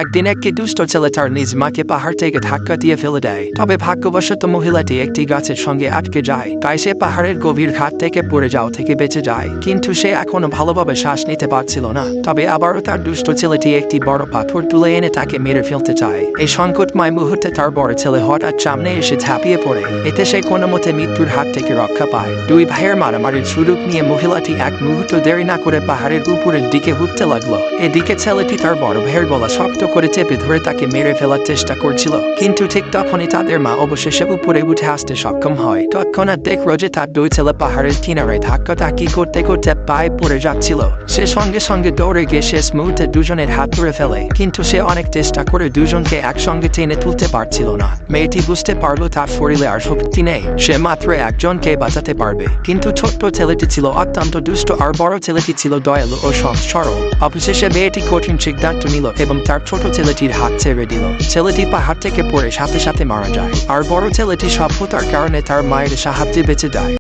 একদিন একটি দুষ্ট ছেলে তার নিজ মাকে পাহাড় থেকে ধাক্কা দিয়ে ফেলে দেয়। তবে ভাগ্যবশত মহিলাটি একটি গাছের সঙ্গে আটকে যায়, তাই সে পাহাড়ের গভীর ঘাট থেকে পড়ে যাওয়া থেকে বেঁচে যায়। কিন্তু সে এখনো ভালোভাবে শ্বাস নিতে পারছিল না। তবে আবারও তার দুষ্ট ছেলেটি একটি বড় পাথর তুলে এনে তাকে মেরে ফেলতে চায়। এই সংকটময় মুহূর্তে তার বড় ছেলে হঠাৎ সামনে এসে ঝাঁপিয়ে পড়ে। এতে সে কোনো মতে মৃত্যুর হাত থেকে রক্ষা পায়। দুই ভাইয়ের মারামারির সুযোগ নিয়ে মহিলাটি এক মুহূর্ত দেরি না করে পাহাড়ের উপরের দিকে উঠতে লাগলো। এদিকে ছেলেটি তার বড় ভাইয়ের গলা শক্ত করে চেপে ধরে তাকে মেরে ফেলার চেষ্টা করছিল। কিন্তু ঠিক তখনই তাদের মা অবশেষে উপরে উঠে আসতে সক্ষম হয়। তৎক্ষণাৎ দেখল যে তার দুই ছেলে পাহাড়ের কিনারে ধাক্কাধাক্কি করতে করতে পায়ে পড়ে যাচ্ছিল। সে সঙ্গে সঙ্গে দৌড়ে গিয়ে শেষ মুহূর্তে দুজনের হাত ধরে ফেলে। কিন্তু সে অনেক চেষ্টা করে দুজনকে একসঙ্গে টেনে তুলতে পারছিল না। মেয়েটি বুঝতে পারলো তার শরীরে আর শক্তি নেই, সে মাত্র একজনকে বাঁচাতে পারবে। কিন্তু ছোট্ট ছেলেটি ছিল অত্যন্ত দুষ্ট আর বড় ছেলেটি ছিল দয়ালু ও সহজ সরল। অবশেষে মেয়েটি কঠিন সিদ্ধান্ত নিল এবং তার ছোট ছেলেটির হাত ছেড়ে দিল। ছেলেটি পাহাড় থেকে পড়ে সাথে সাথে মারা যায়, আর বড় ছেলেটি সভ্যতার কারণে তার মায়ের সাহায্যে বেঁচে যায়।